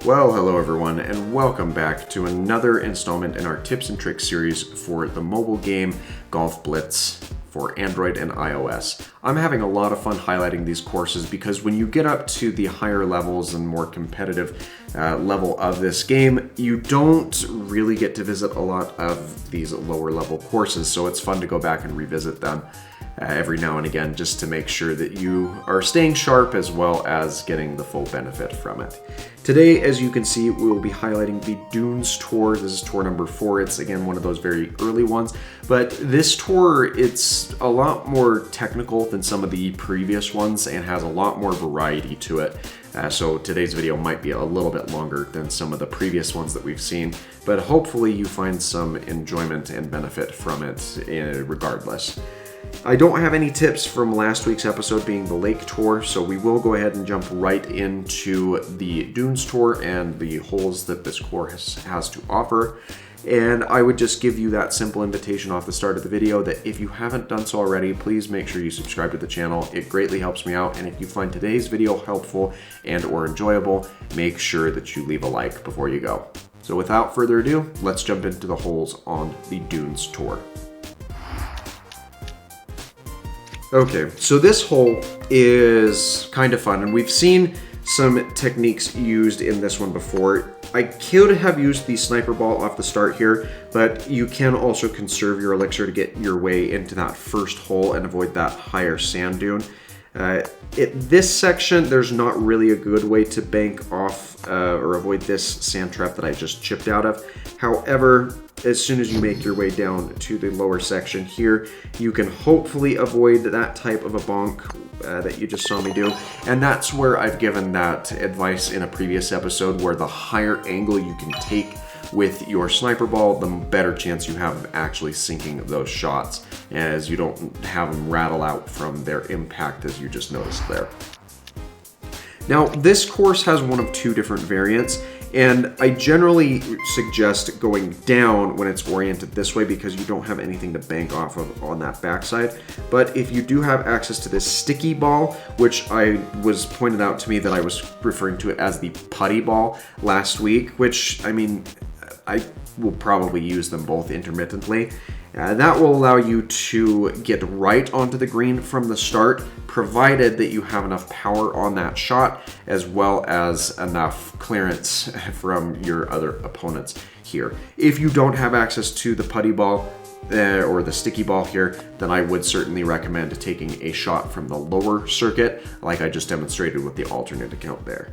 Well, hello everyone, and welcome back to another installment in our tips and tricks series for the mobile game Golf Blitz for Android and iOS. I'm having a lot of fun highlighting these courses because when you get up to the higher levels and more competitive level of this game, you don't really get to visit a lot of these lower level courses, so it's fun to go back and revisit them every now and again just to make sure that you are staying sharp as well as getting the full benefit from it. Today, as you can see, we will be highlighting the Dunes Tour. This is tour number 4. It's again one of those very early ones, but this tour, it's a lot more technical than some of the previous ones and has a lot more variety to it. So today's video might be a little bit longer than some of the previous ones that we've seen, but hopefully you find some enjoyment and benefit from it regardless. I don't have any tips from last week's episode being the Lake Tour, so we will go ahead and jump right into the Dunes Tour and the holes that this course has to offer. And I would just give you that simple invitation off the start of the video that if you haven't done so already, please make sure you subscribe to the channel. It greatly helps me out, and if you find today's video helpful and or enjoyable, make sure that you leave a like before you go. So without further ado, let's jump into the holes on the Dunes Tour. Okay, so this hole is kind of fun, and we've seen some techniques used in this one before. I could have used the sniper ball off the start here, but you can also conserve your elixir to get your way into that first hole and avoid that higher sand dune. This section, there's not really a good way to bank off or avoid this sand trap that I just chipped out of. However, as soon as you make your way down to the lower section here, you can hopefully avoid that type of a bonk that you just saw me do. And that's where I've given that advice in a previous episode, where the higher angle you can take with your sniper ball, the better chance you have of actually sinking those shots, as you don't have them rattle out from their impact, as you just noticed there. Now, this course has one of two different variants, and I generally suggest going down when it's oriented this way because you don't have anything to bank off of on that backside. But if you do have access to this sticky ball, which I was pointed out to me that I was referring to it as the putty ball last week, which, I mean, I will probably use them both intermittently. That will allow you to get right onto the green from the start, provided that you have enough power on that shot, as well as enough clearance from your other opponents here. If you don't have access to the putty ball or the sticky ball here, then I would certainly recommend taking a shot from the lower circuit, like I just demonstrated with the alternate account there.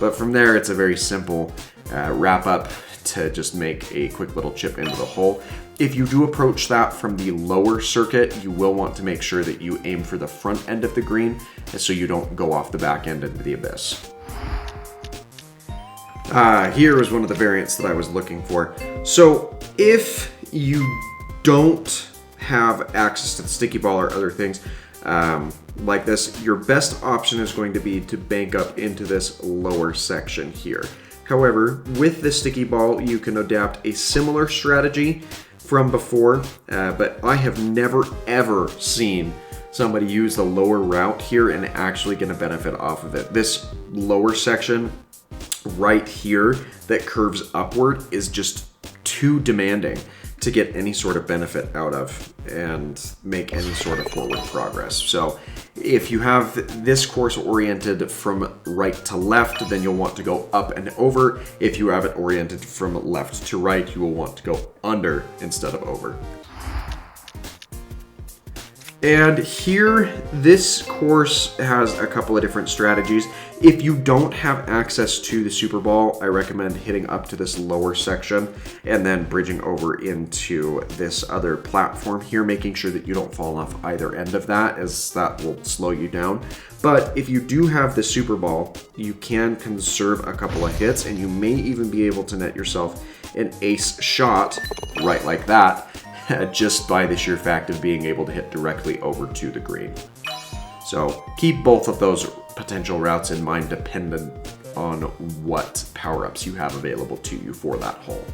But from there, it's a very simple wrap up to just make a quick little chip into the hole. If you do approach that from the lower circuit, you will want to make sure that you aim for the front end of the green so you don't go off the back end into the abyss. Here is one of the variants that I was looking for. So if you don't have access to the sticky ball or other things like this, your best option is going to be to bank up into this lower section here. However, with the sticky ball, you can adapt a similar strategy from before, but I have never ever seen somebody use the lower route here and actually get a benefit off of it. This lower section right here that curves upward is just too demanding to get any sort of benefit out of and make any sort of forward progress. So if you have this course oriented from right to left, then you'll want to go up and over. If you have it oriented from left to right, you will want to go under instead of over. And here, this course has a couple of different strategies. If you don't have access to the Super Ball, I recommend hitting up to this lower section and then bridging over into this other platform here, making sure that you don't fall off either end of that, as that will slow you down. But if you do have the Super Ball, you can conserve a couple of hits, and you may even be able to net yourself an ace shot right like that, just by the sheer fact of being able to hit directly over to the green. So keep both of those potential routes in mind, dependent on what power-ups you have available to you for that hole.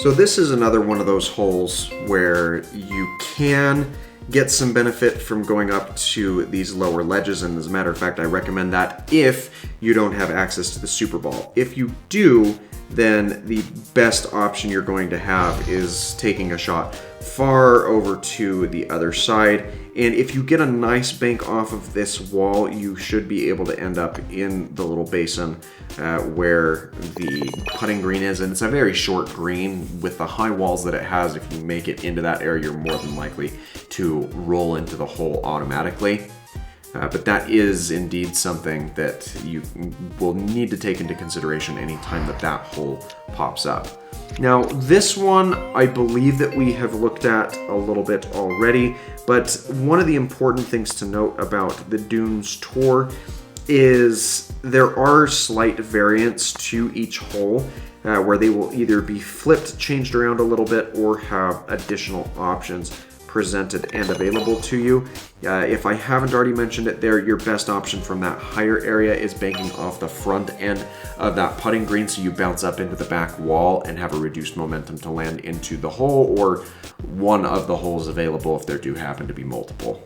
So this is another one of those holes where you can get some benefit from going up to these lower ledges, and as a matter of fact, I recommend that if you don't have access to the Super Ball. If you do, then the best option you're going to have is taking a shot far over to the other side. And if you get a nice bank off of this wall, you should be able to end up in the little basin where the putting green is. And it's a very short green. With the high walls that it has, if you make it into that area, you're more than likely to roll into the hole automatically. But that is indeed something that you will need to take into consideration anytime that hole pops up. Now, this one, I believe that we have looked at a little bit already, but one of the important things to note about the Dunes Tour is there are slight variants to each hole where they will either be flipped, changed around a little bit, or have additional options presented and available to you. If I haven't already mentioned it there, your best option from that higher area is banking off the front end of that putting green, so you bounce up into the back wall and have a reduced momentum to land into the hole or one of the holes available if there do happen to be multiple.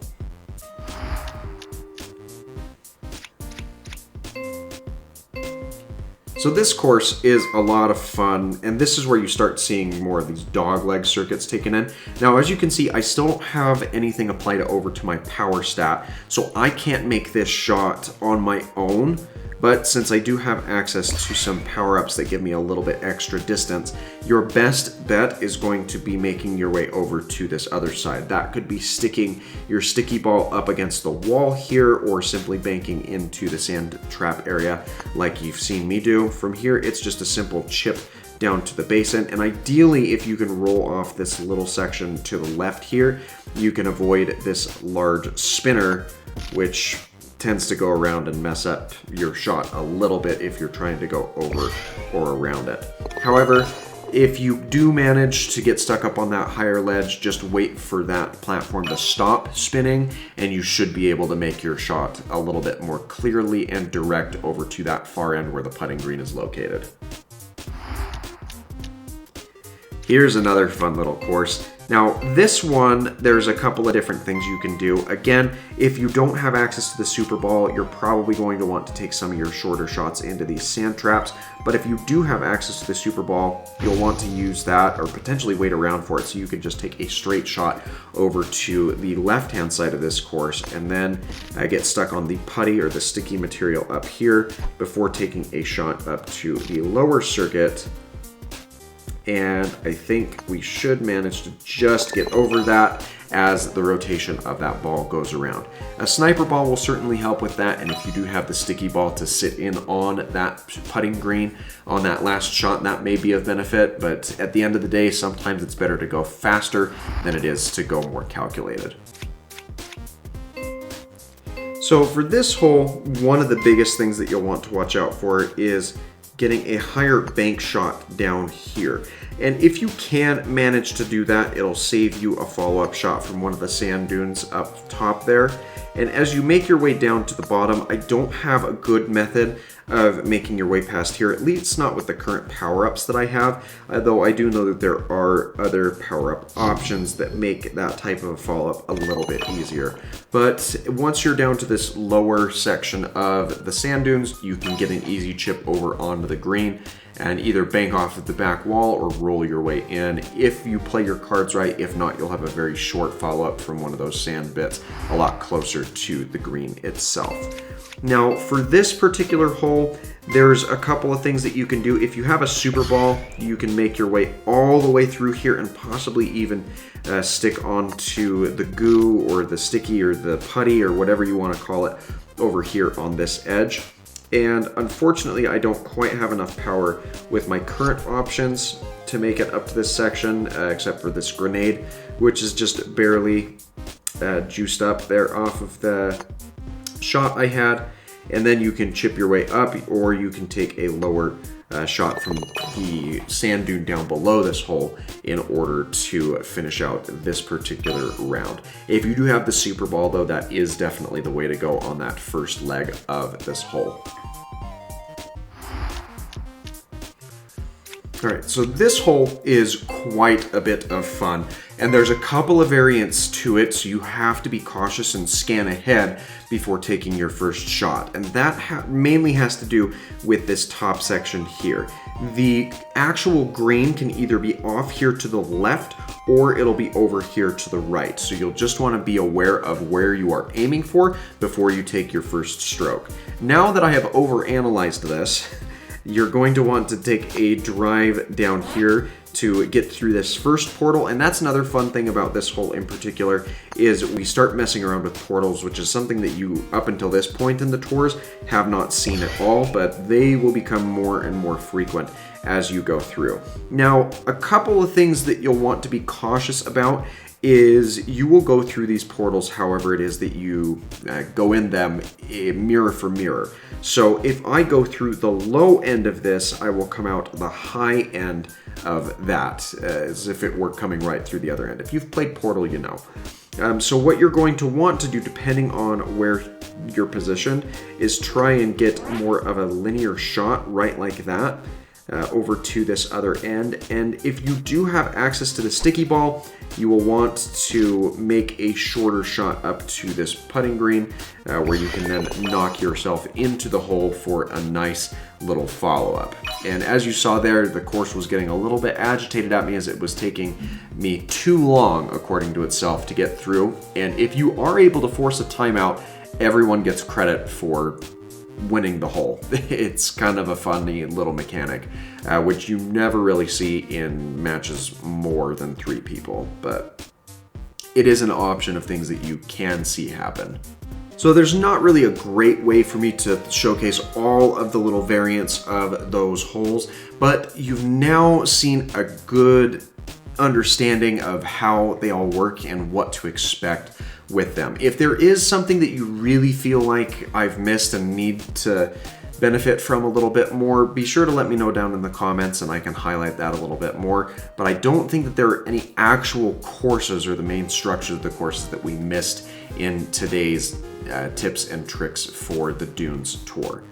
So this course is a lot of fun, and this is where you start seeing more of these dogleg circuits taken in. Now, as you can see, I still don't have anything applied over to my power stat, so I can't make this shot on my own. But since I do have access to some power-ups that give me a little bit extra distance, your best bet is going to be making your way over to this other side. That could be sticking your sticky ball up against the wall here, or simply banking into the sand trap area like you've seen me do. From here, it's just a simple chip down to the basin, and ideally, if you can roll off this little section to the left here, you can avoid this large spinner, which tends to go around and mess up your shot a little bit if you're trying to go over or around it. However, if you do manage to get stuck up on that higher ledge, just wait for that platform to stop spinning, and you should be able to make your shot a little bit more clearly and direct over to that far end where the putting green is located. Here's another fun little course. Now, this one, there's a couple of different things you can do. Again, if you don't have access to the Super Ball, you're probably going to want to take some of your shorter shots into these sand traps. But if you do have access to the Super Ball, you'll want to use that or potentially wait around for it, so you can just take a straight shot over to the left-hand side of this course and then get stuck on the putty or the sticky material up here before taking a shot up to the lower circuit. And I think we should manage to just get over that as the rotation of that ball goes around. A sniper ball will certainly help with that, and if you do have the sticky ball to sit in on that putting green on that last shot, that may be of benefit, but at the end of the day, sometimes it's better to go faster than it is to go more calculated. So for this hole, one of the biggest things that you'll want to watch out for is getting a higher bank shot down here. And if you can manage to do that, it'll save you a follow-up shot from one of the sand dunes up top there. And as you make your way down to the bottom, I don't have a good method of making your way past here, at least not with the current power-ups that I have, though I do know that there are other power-up options that make that type of a follow-up a little bit easier. But once you're down to this lower section of the sand dunes, you can get an easy chip over onto the green and either bank off of the back wall or roll your way in if you play your cards right. If not, you'll have a very short follow-up from one of those sand bits a lot closer to the green itself. Now, for this particular hole, there's a couple of things that you can do. If you have a Super Ball, you can make your way all the way through here and possibly even stick onto the goo or the sticky or the putty or whatever you want to call it over here on this edge. And unfortunately, I don't quite have enough power with my current options to make it up to this section, except for this grenade, which is just barely juiced up there off of the shot I had. And then you can chip your way up, or you can take a lower shot from the sand dune down below this hole in order to finish out this particular round. If you do have the Super Ball, though, that is definitely the way to go on that first leg of this hole. All right, so this hole is quite a bit of fun. And there's a couple of variants to it, so you have to be cautious and scan ahead before taking your first shot. And that mainly has to do with this top section here. The actual green can either be off here to the left or it'll be over here to the right. So you'll just want to be aware of where you are aiming for before you take your first stroke. Now that I have overanalyzed this, you're going to want to take a drive down here to get through this first portal. And that's another fun thing about this hole in particular, is we start messing around with portals, which is something that you, up until this point in the tours, have not seen at all, but they will become more and more frequent as you go through. Now, a couple of things that you'll want to be cautious about is you will go through these portals however it is that you go in them, mirror for mirror. So if I go through the low end of this, I will come out the high end of that, as if it were coming right through the other end. If you've played Portal, you know. So what you're going to want to do, depending on where you're positioned, is try and get more of a linear shot right like that over to this other end. And if you do have access to the sticky ball, you will want to make a shorter shot up to this putting green, where you can then knock yourself into the hole for a nice little follow-up. And as you saw there, the course was getting a little bit agitated at me as it was taking me too long, according to itself, to get through. And if you are able to force a timeout, everyone gets credit for winning the hole. It's kind of a funny little mechanic, which you never really see in matches more than 3 people, but it is an option of things that you can see happen. So there's not really a great way for me to showcase all of the little variants of those holes, but you've now seen a good understanding of how they all work and what to expect with them. If there is something that you really feel like I've missed and need to benefit from a little bit more, be sure to let me know down in the comments and I can highlight that a little bit more. But I don't think that there are any actual courses or the main structure of the courses that we missed in today's tips and tricks for the Dunes tour.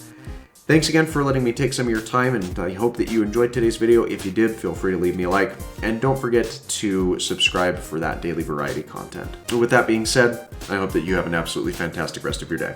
Thanks again for letting me take some of your time, and I hope that you enjoyed today's video. If you did, feel free to leave me a like, and don't forget to subscribe for that daily variety content. With that being said, I hope that you have an absolutely fantastic rest of your day.